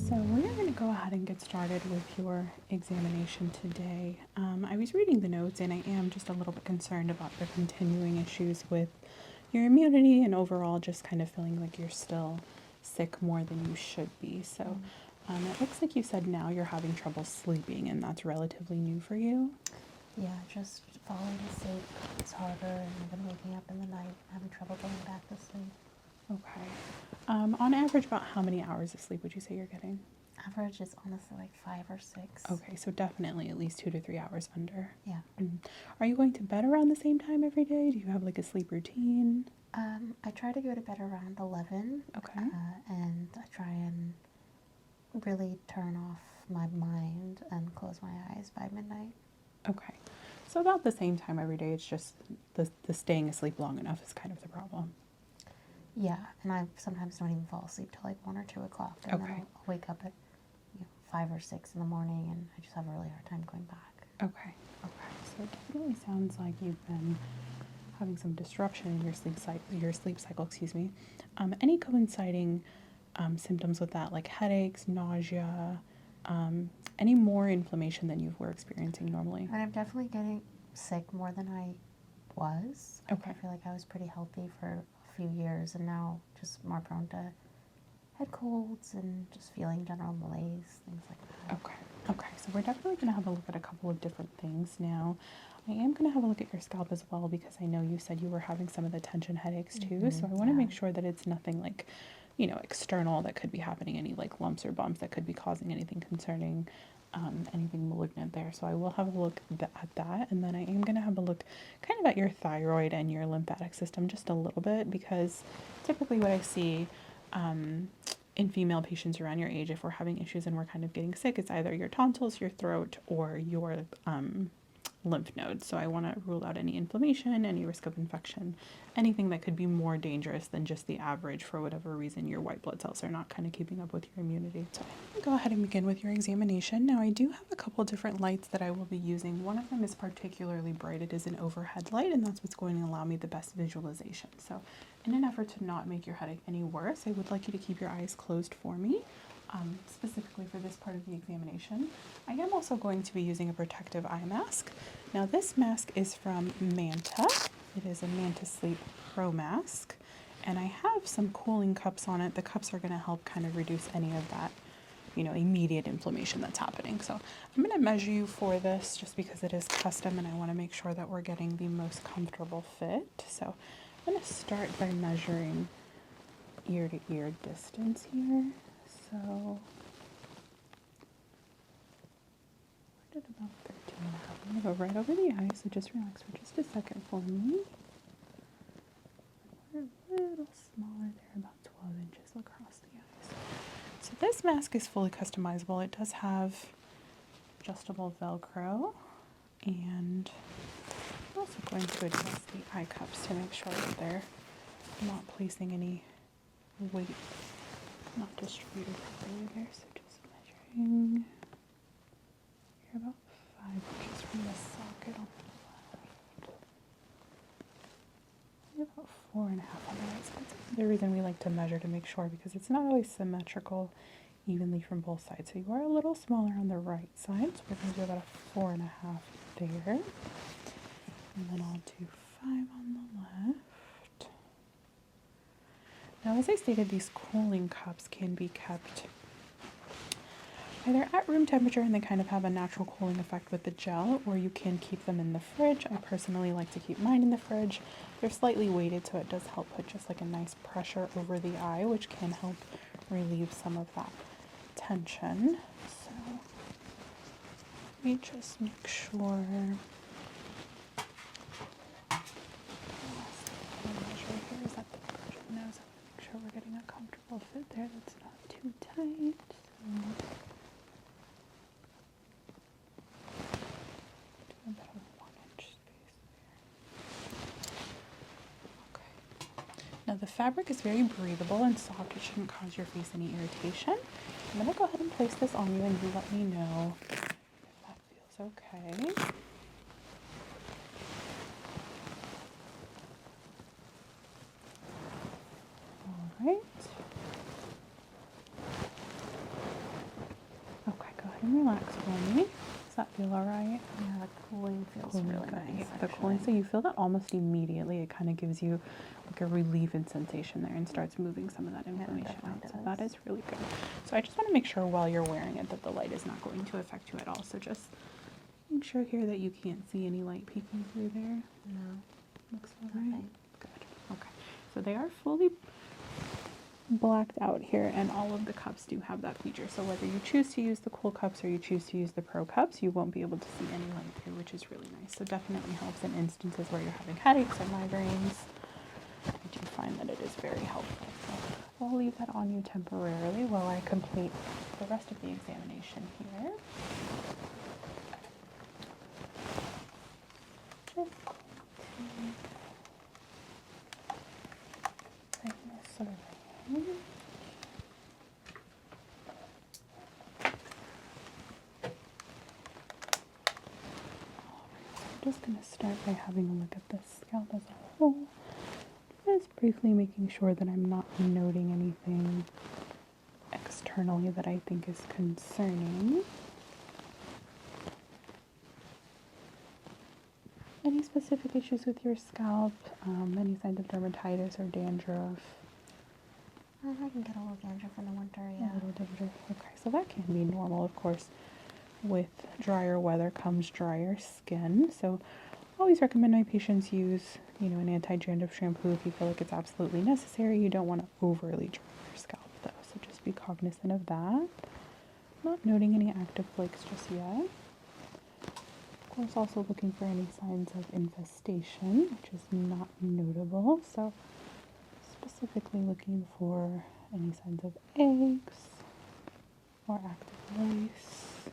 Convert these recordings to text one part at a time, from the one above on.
So we're going to go ahead and get started with your examination today. I was reading the notes and I am just a little bit concerned about the continuing issues with your immunity and overall just kind of feeling like you're still sick more than you should be. So it looks like you said now you're having trouble sleeping and that's relatively new for you. Yeah, just falling asleep is harder and I've been waking up in the night having trouble going back to sleep. Okay. On average, about how many hours of sleep would you say you're getting? Average is honestly like 5 or 6. Okay, so definitely at least 2 to 3 hours under. Yeah. Are you going to bed around the same time every day? Do you have like a sleep routine? I try to go to bed around 11. Okay. And I try and really turn off my mind and close my eyes by midnight. Okay. So about the same time every day, it's just the staying asleep long enough is kind of the problem. Yeah, and I sometimes don't even fall asleep till like 1 or 2 o'clock. And then I'll wake up at 5 or 6 in the morning and I just have a really hard time going back. Okay. So it definitely sounds like you've been having some disruption in your sleep cycle, any coinciding symptoms with that, like headaches, nausea, any more inflammation than you were experiencing normally? And I'm definitely getting sick more than I was. Okay. I feel like I was pretty healthy for a few years and now just more prone to head colds and just feeling general malaise, things like that. Okay, so we're definitely going to have a look at a couple of different things now. I am going to have a look at your scalp as well because I know you said you were having some of the tension headaches too, so I want to make sure that it's nothing like, external that could be happening, any like lumps or bumps that could be causing anything concerning, anything malignant there. So I will have a look at that, and then I am going to have a look kind of at your thyroid and your lymphatic system just a little bit because typically what I see in female patients around your age, if we're having issues and we're kind of getting sick, it's either your tonsils, your throat, or your lymph nodes. So I want to rule out any inflammation, any risk of infection, anything that could be more dangerous than just the average for whatever reason your white blood cells are not kind of keeping up with your immunity. So I'm going to go ahead and begin with your examination. Now I do have a couple different lights that I will be using. One of them is particularly bright. It is an overhead light and that's what's going to allow me the best visualization. So in an effort to not make your headache any worse, I would like you to keep your eyes closed for me. Specifically for this part of the examination. I am also going to be using a protective eye mask. Now this mask is from Manta. It is a Manta Sleep Pro mask, and I have some cooling cups on it. The cups are going to help kind of reduce any of that, immediate inflammation that's happening. So I'm going to measure you for this just because it is custom and I want to make sure that we're getting the most comfortable fit. So I'm going to start by measuring ear to ear distance here. So we're at about 13 and a half. I'm going to go right over the eye, so just relax for just a second for me. We're a little smaller there, about 12 inches across the eyes. So this mask is fully customizable. It does have adjustable Velcro, and I'm also going to adjust the eye cups to make sure that they're not placing any weight, not distributed properly there. So just measuring, you're about 5 inches from the socket on the left. You're about 4.5 on the right side. That's another reason we like to measure to make sure because it's not always symmetrical evenly from both sides. So you are a little smaller on the right side. So we're going to do about a 4.5 there. And then I'll do 5 on the left. Now, as I stated, these cooling cups can be kept either at room temperature and they kind of have a natural cooling effect with the gel, or you can keep them in the fridge. I personally like to keep mine in the fridge. They're slightly weighted, so it does help put just like a nice pressure over the eye, which can help relieve some of that tension. So let me just make sure. We're getting a comfortable fit there that's not too tight. So do about a 1 inch space there. Okay. Now the fabric is very breathable and soft. It shouldn't cause your face any irritation. I'm going to go ahead and place this on you and you let me know if that feels okay. Right. relax for me. Does that feel all right? Yeah, the cooling feels Cooling, really good. nice. Yeah, the cooling, so you feel that almost immediately. It kind of gives you like a relieving sensation there and starts moving some of that inflammation out. So that is really good. So I just want to make sure while you're wearing it that the light is not going to affect you at all. So just make sure here that you can't see any light peeking through there. No. Looks all right. Good. Okay. So they are fully blacked out here, and all of the cups do have that feature. So whether you choose to use the cool cups or you choose to use the pro cups, you won't be able to see any light here, which is really nice. So definitely helps in instances where you're having headaches or migraines. I do find that it is very helpful. So I'll leave that on you temporarily while I complete the rest of the examination here. Just going to take this sort of in. I'm just going to start by having a look at the scalp as a whole. Just briefly making sure that I'm not noting anything externally that I think is concerning. Any specific issues with your scalp? Any signs of dermatitis or dandruff? I can get a little dandruff in the winter, yeah. A little dandruff. Okay, so that can be normal, of course. With drier weather comes drier skin. So I always recommend my patients use, an anti-dandruff shampoo if you feel like it's absolutely necessary. You don't want to overly dry your scalp though, so just be cognizant of that. Not noting any active flakes just yet. Of course, also looking for any signs of infestation, which is not notable. So specifically looking for any signs of eggs or active lice.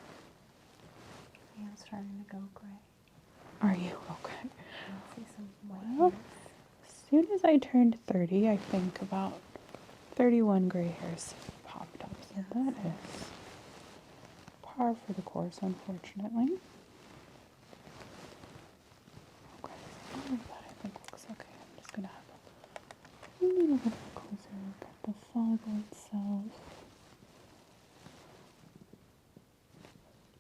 Yeah, it's starting to go gray. Are you? Okay. I see some white Well, hairs. as soon as I turned 30, I think about 31 gray hairs popped up. So that is par for the course, unfortunately. Okay, so all of that I think looks okay. I'm just going to have a little bit of a closer look at the follicle itself.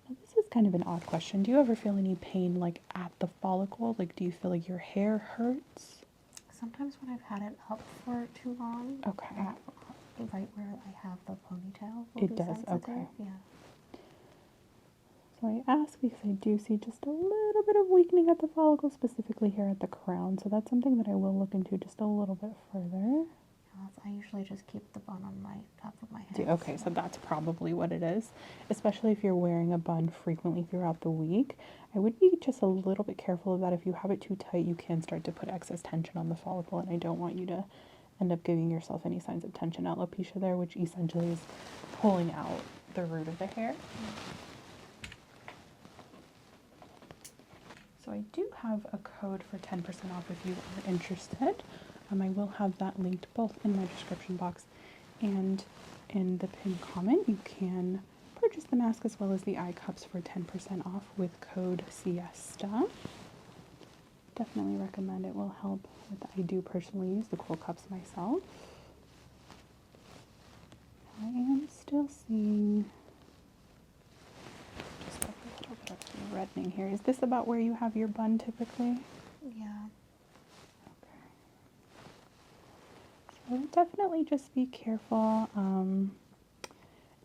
Now, this is kind of an odd question. Do you ever feel any pain like at the follicle? Like, do you feel like your hair hurts? Sometimes when I've had it up for too long, Okay. right where I have the ponytail, will It be does, sensitive. okay. Yeah. So I ask because I do see just a little bit of weakening at the follicle, specifically here at the crown. So that's something that I will look into just a little bit further. I usually just keep the bun on my top of my head. Okay, so that's probably what it is, especially if you're wearing a bun frequently throughout the week. I would be just a little bit careful of that. If you have it too tight, you can start to put excess tension on the follicle, and I don't want you to end up giving yourself any signs of tension alopecia there, which essentially is pulling out the root of the hair. So I do have a code for 10% off if you are interested. I will have that linked both in my description box and in the pinned comment. You can purchase the mask as well as the eye cups for 10% off with code Siesta. Definitely recommend it. Will help with, I do personally use the cool cups myself. I am still seeing just a little bit of reddening here. Is this about where you have your bun typically? Yeah. So definitely just be careful.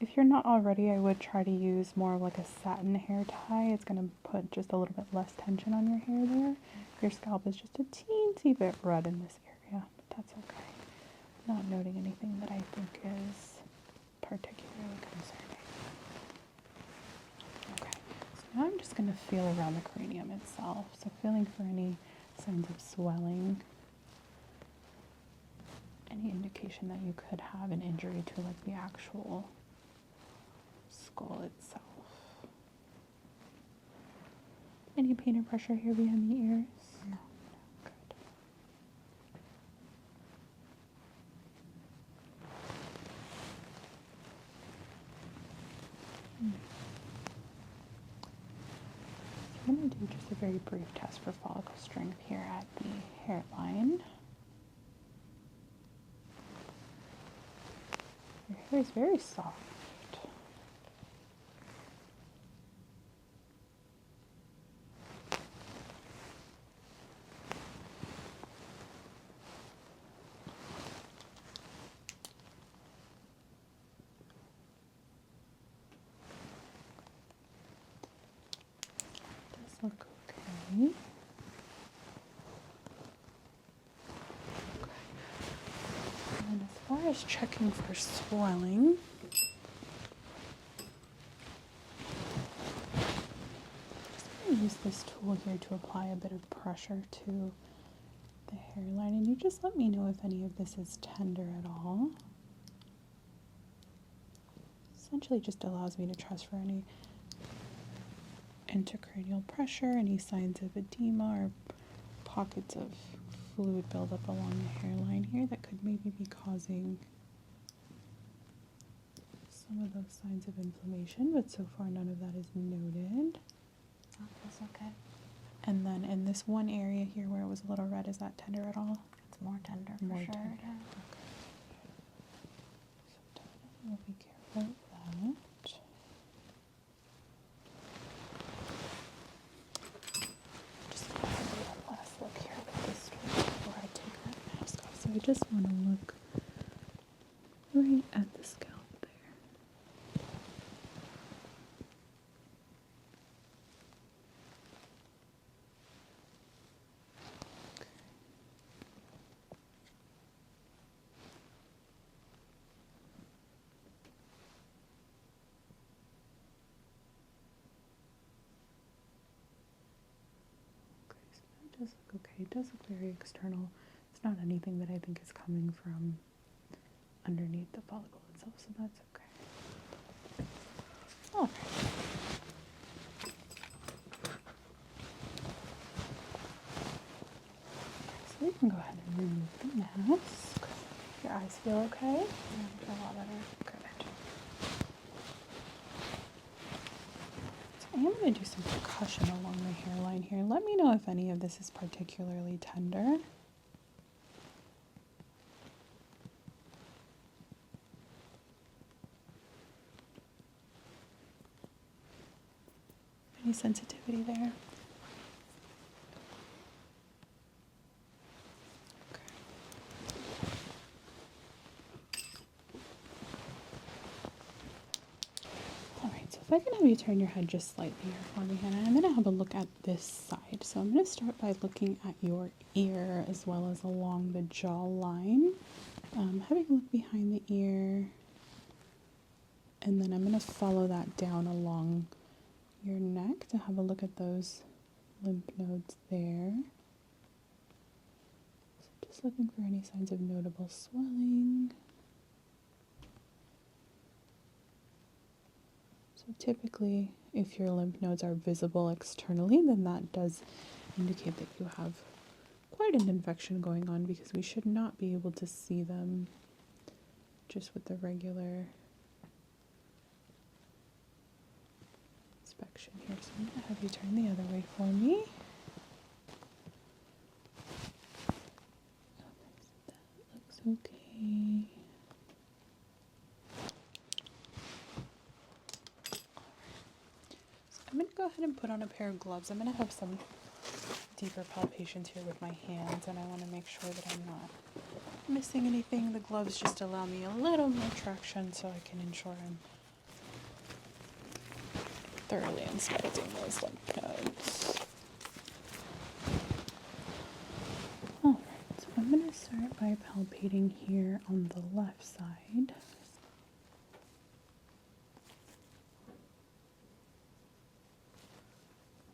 If you're not already, I would try to use more of like a satin hair tie. It's going to put just a little bit less tension on your hair there. Your scalp is just a teensy bit red in this area, but that's okay. Not noting anything that I think is particularly concerning. Okay, so now I'm just going to feel around the cranium itself. So feeling for any signs of swelling. Any indication that you could have an injury to like the actual skull itself. Any pain or pressure here behind the ears? No. Good. I'm going to do just a very brief test for follicle strength here at the hairline. Your hair is very soft. far as checking for swelling, I'm going to use this tool here to apply a bit of pressure to the hairline, and you just let me know if any of this is tender at all. Essentially just allows me to trust for any intracranial pressure, any signs of edema or pockets of fluid buildup along the hairline here that could maybe be causing some of those signs of inflammation, but so far none of that is noted. That feels okay. And then in this one area here where it was a little red, is that tender at all? It's more tender for More sure. tender. Yeah. Okay. So definitely we'll be careful of that. Just gonna have one last look here with this tool before I take that mask off. So I just want to look right at the scalp there. Okay, so that does look okay. It does look very external. It's not anything that I think is coming from underneath the follicle itself, so that's okay. All right. So we can go ahead and remove the mask. Your eyes feel okay? Yeah, I feel a lot better. Good. So I am going to do some percussion along the hairline here. Let me know if any of this is particularly tender. Any sensitivity there? Okay. All right, so if I can have you turn your head just slightly here for me, Hannah, I'm going to have a look at this side. So I'm going to start by looking at your ear as well as along the jawline. Having a look behind the ear, and then I'm going to follow that down along your neck to have a look at those lymph nodes there. So just looking for any signs of notable swelling. So typically, if your lymph nodes are visible externally, then that does indicate that you have quite an infection going on, because we should not be able to see them just with the regular inspection here. So I'm going to have you turn the other way for me. Okay, so that looks okay. So I'm going to go ahead and put on a pair of gloves. I'm going to have some deeper palpations here with my hands, and I want to make sure that I'm not missing anything. The gloves just allow me a little more traction so I can ensure I'm thoroughly inspecting those lymph nodes. Alright, so I'm going to start by palpating here on the left side.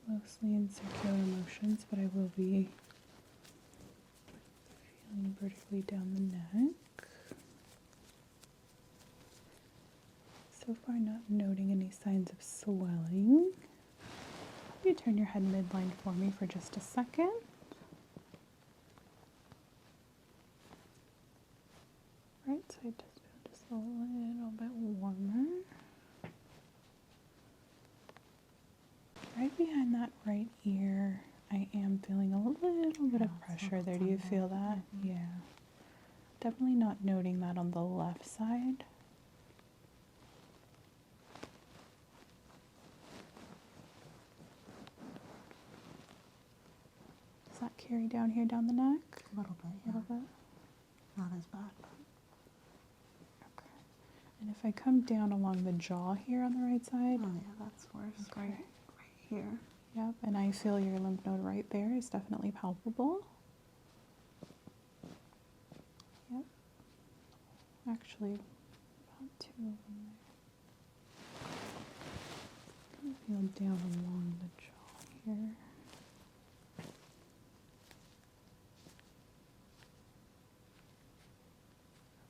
Mostly in circular motions, but I will be feeling vertically down the neck. So far not noting any signs of swelling. You turn your head midline for me for just a second. Right side does feel just a little bit warmer. Right behind that right ear, I am feeling a little bit of pressure there. Do you feel that? Mm-hmm. Yeah. Definitely not noting that on the left side. Does that carry down here down the neck? A little bit, A little bit? Not as bad. Okay. And if I come down along the jaw here on the right side? Oh yeah, that's worse. Okay. Right here. Yep, and I feel your lymph node right there is definitely palpable. Yep. Actually, about 2 of them there. Feel down along the jaw here.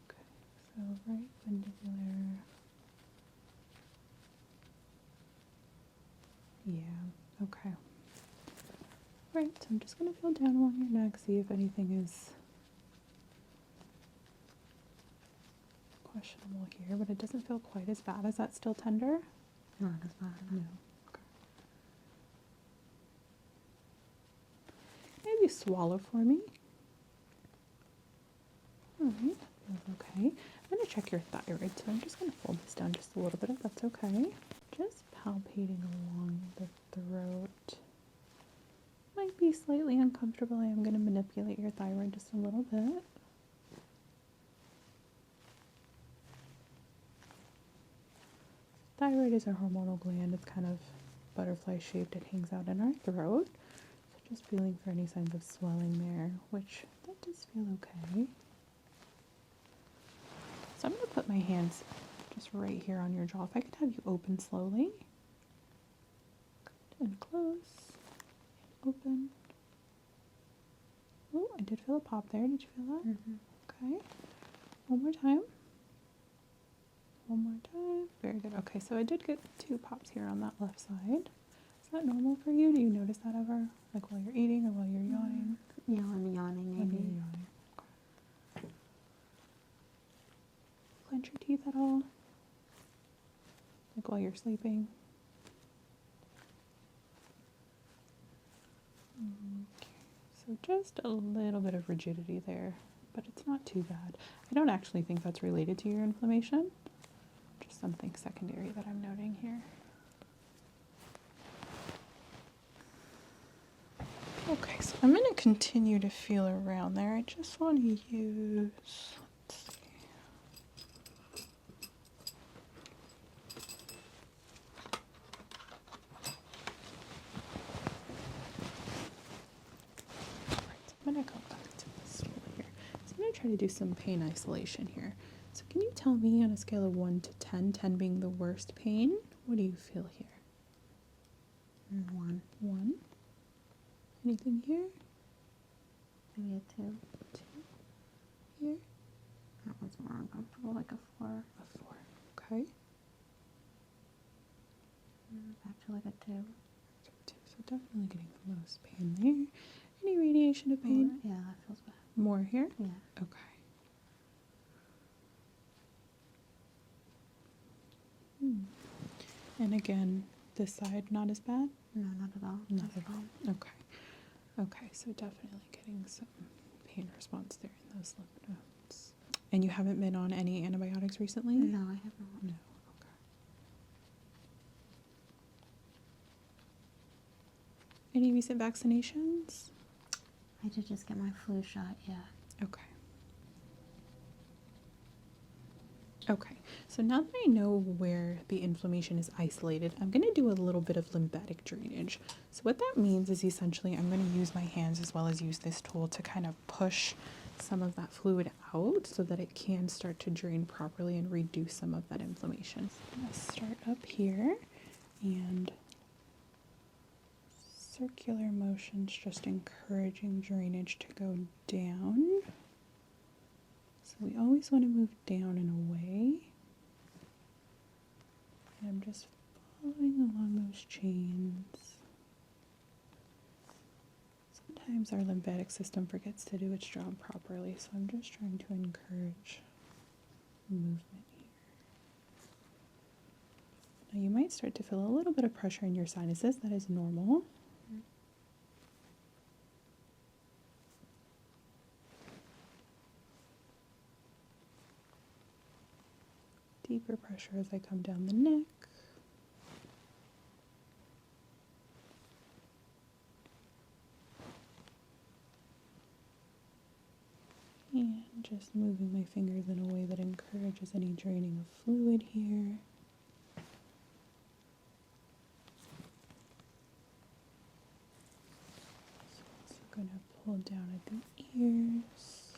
Okay, so right mandibular. Yeah, okay. Right, so I'm just going to feel down along your neck, see if anything is questionable here, but it doesn't feel quite as bad. Is that still tender? Not as bad. No. Okay. Maybe swallow for me. All right, feels okay. I'm going to check your thyroid, so I'm just going to fold this down just a little bit if that's okay. Just palpating along the throat. Might be slightly uncomfortable. I am going to manipulate your thyroid just a little bit. Thyroid is a hormonal gland. It's kind of butterfly shaped. It hangs out in our throat. So just feeling for any signs of swelling there, which that does feel okay. So I'm going to put my hands just right here on your jaw. If I could have you open slowly. Good. And close. And open. Oh, I did feel a pop there. Did you feel that? Mm-hmm. Okay. One more time. One more time. Very good. Okay, so I did get 2 pops here on that left side. Is that normal for you? Do you notice that ever? Like while you're eating or while you're yawning? Yeah, when I'm yawning, maybe. When you're yawning. Okay. Clench your teeth at all? Like while you're sleeping? Okay. So just a little bit of rigidity there, but it's not too bad. I don't actually think that's related to your inflammation. Just something secondary that I'm noting here. Okay, so I'm going to continue to feel around there. I just want to use, let's see. All right, so I'm going to go back to this tool here. So I'm going to try to do some pain isolation here. So can you tell me on a scale of 1 to 10, 10 being the worst pain, what do you feel here? 1. 1. Anything here? Maybe a 2. 2. Here? That one's more uncomfortable, like a 4. A 4. Okay. Back to like a 2. 2. So definitely getting the most pain there. Any radiation of pain? Yeah, that feels bad. More here? Yeah. Okay. And again, this side not as bad? No, not at all. Not at all. Okay. Okay, so definitely getting some pain response there in those lymph nodes. And you haven't been on any antibiotics recently? No, I have not. No. Okay. Any recent vaccinations? I did just get my flu shot, yeah. Okay. Okay, so now that I know where the inflammation is isolated, I'm going to do a little bit of lymphatic drainage. So what that means is essentially I'm going to use my hands as well as use this tool to kind of push some of that fluid out so that it can start to drain properly and reduce some of that inflammation. So I'm going to start up here and circular motions, just encouraging drainage to go down. So we always want to move down and away. And I'm just following along those chains. Sometimes our lymphatic system forgets to do its job properly, so I'm just trying to encourage movement here. Now you might start to feel a little bit of pressure in your sinuses. That is normal. Deeper pressure as I come down the neck. And just moving my fingers in a way that encourages any draining of fluid here. So also going to pull down at the ears.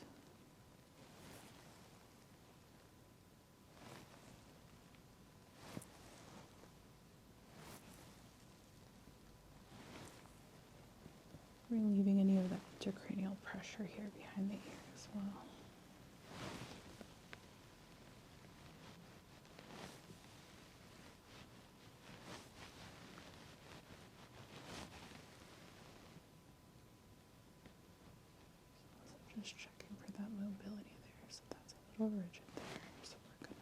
acupressure here behind the ear as well. Also just checking for that mobility there, so that's a little rigid there. So we're going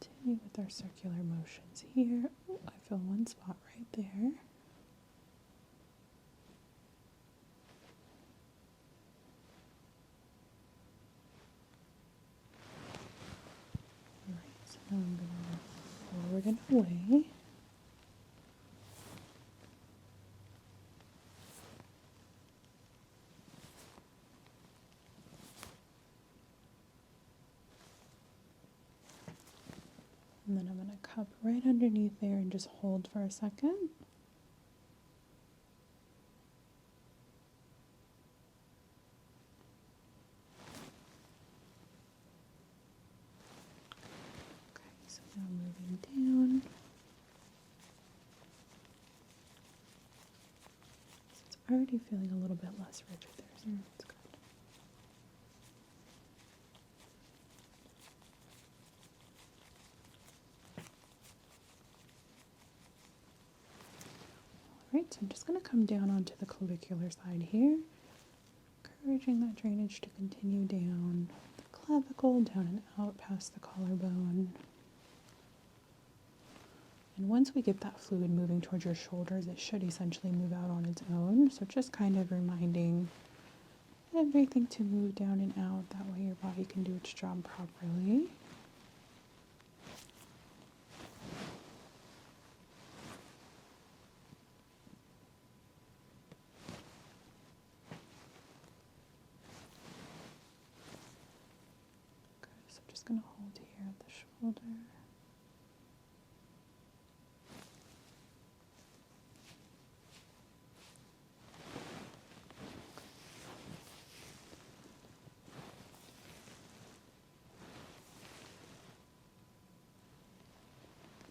to continue with our circular motions here. Oh, I feel one spot right there. Alright, so now I'm going to move forward and away. And then I'm going to cup right underneath there and just hold for a second. Okay, so now moving down. So it's already feeling a little bit less rigid there, so that's good. Alright, so I'm just going to come down onto the clavicular side here, encouraging that drainage to continue down the clavicle, down and out past the collarbone. And once we get that fluid moving towards your shoulders, it should essentially move out on its own. So just kind of reminding everything to move down and out. That way your body can do its job properly. So I'm just going to hold here at the shoulder.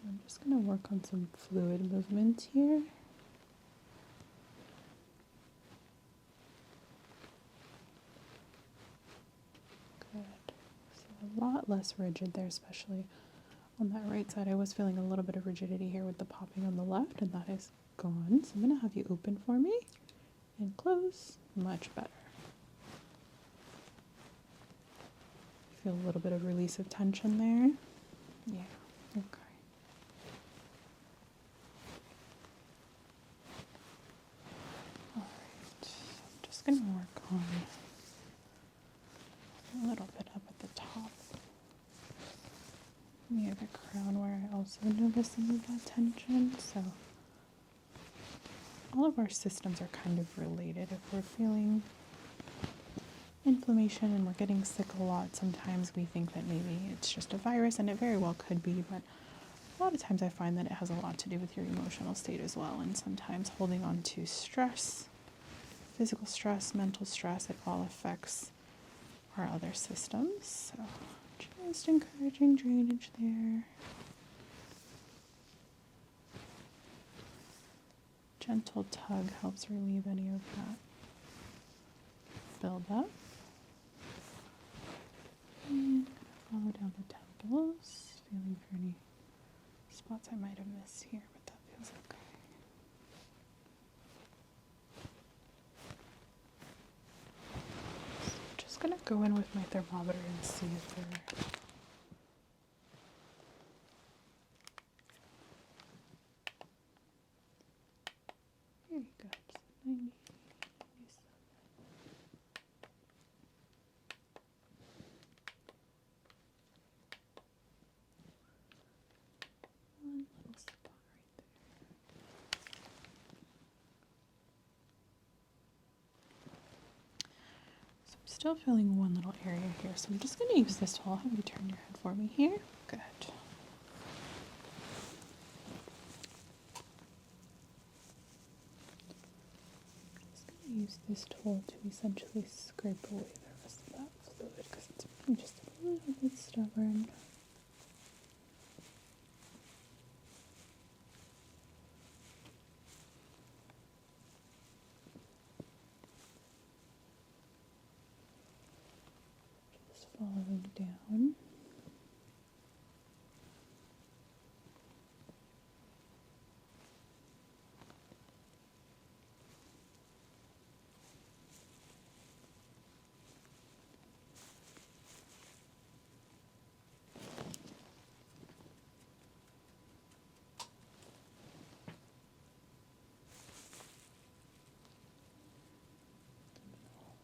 I'm just going to work on some fluid movement here. Good. So a lot less rigid there, especially on that right side. I was feeling a little bit of rigidity here with the popping on the left, and that is gone. So I'm going to have you open for me and close. Much better. Feel a little bit of release of tension there. Yeah, okay. Alright, I'm just going to work on a little bit up at the top near the crown where I also notice some of that tension. So all of our systems are kind of related. If we're feeling inflammation and we're getting sick a lot, sometimes we think that maybe it's just a virus, and it very well could be, but a lot of times I find that it has a lot to do with your emotional state as well, and sometimes holding on to stress, physical stress, mental stress, it all affects our other systems. So just encouraging drainage there. Gentle tug helps relieve any of that buildup. And follow down the temples, feeling for any spots I might have missed here, but that feels okay. So I'm just going to go in with my thermometer and see if there very good. So 90, 97. One little spot right there. So I'm still feeling one little area here, so I'm just going to use this tool. Have you turn your head for me here? Good. Just going to use this tool to essentially scrape away the rest of that fluid because it's being just a little bit stubborn. following down.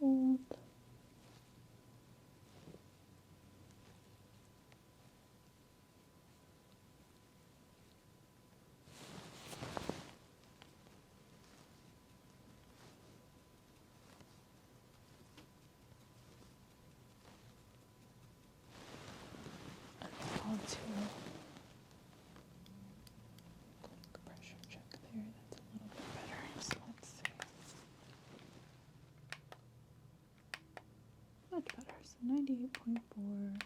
Hold. To pressure check there. That's a little bit better. So let's see. Much better. So 98.4.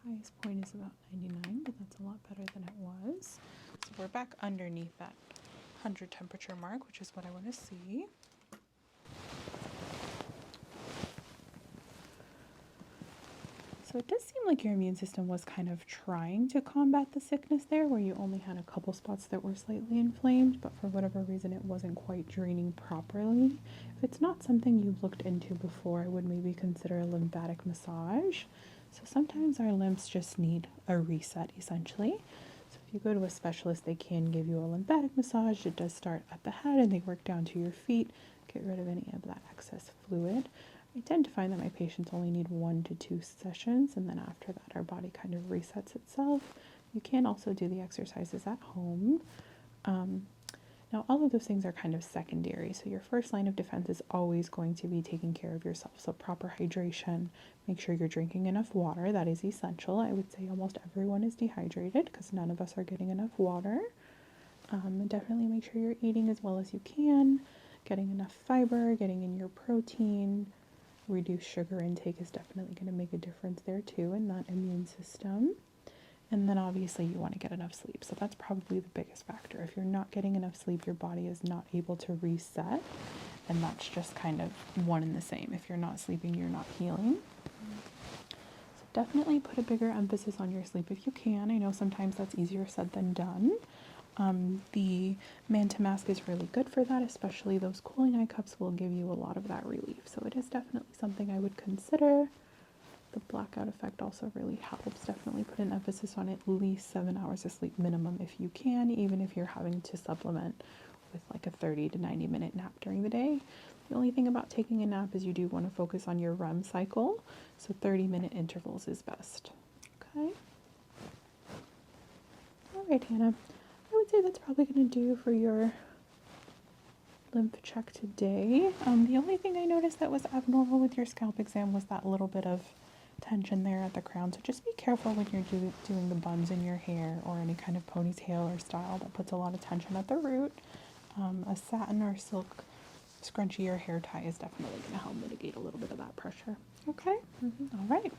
Highest point is about 99, but that's a lot better than it was. So we're back underneath that 100 temperature mark, which is what I want to see. So it does seem like your immune system was kind of trying to combat the sickness there, where you only had a couple spots that were slightly inflamed, but for whatever reason it wasn't quite draining properly. If it's not something you've looked into before, I would maybe consider a lymphatic massage. So sometimes our lymphs just need a reset, essentially. So if you go to a specialist, they can give you a lymphatic massage. It does start at the head and they work down to your feet, get rid of any of that excess fluid. I tend to find that my patients only need 1 to 2 sessions, and then after that our body kind of resets itself. You can also do the exercises at home. Now all of those things are kind of secondary, so your first line of defense is always going to be taking care of yourself. So proper hydration, make sure you're drinking enough water. That is essential. I would say almost everyone is dehydrated because none of us are getting enough water. Definitely make sure you're eating as well as you can, getting enough fiber, getting in your protein. Reduced sugar intake is definitely going to make a difference there too in that immune system. And then obviously you want to get enough sleep. So that's probably the biggest factor. If you're not getting enough sleep, your body is not able to reset. And that's just kind of one and the same. If you're not sleeping, you're not healing. So definitely put a bigger emphasis on your sleep if you can. I know sometimes that's easier said than done. The Manta mask is really good for that, especially those cooling eye cups will give you a lot of that relief. So it is definitely something I would consider. The blackout effect also really helps. Definitely put an emphasis on at least 7 hours of sleep minimum if you can, even if you're having to supplement with like a 30 to 90 minute nap during the day. The only thing about taking a nap is you do want to focus on your REM cycle, so 30-minute intervals is best. Okay. All right, Hannah. I would say that's probably going to do for your lymph check today. The only thing I noticed that was abnormal with your scalp exam was that little bit of tension there at the crown. So just be careful when you're doing the buns in your hair or any kind of ponytail or style that puts a lot of tension at the root. A satin or silk scrunchie or hair tie is definitely going to help mitigate a little bit of that pressure. Okay? All right.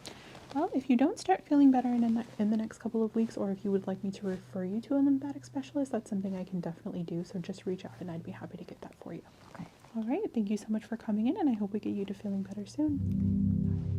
Well, if you don't start feeling better in the next couple of weeks, or if you would like me to refer you to a lymphatic specialist, that's something I can definitely do. So just reach out and I'd be happy to get that for you. Okay. All right. Thank you so much for coming in, and I hope we get you to feeling better soon.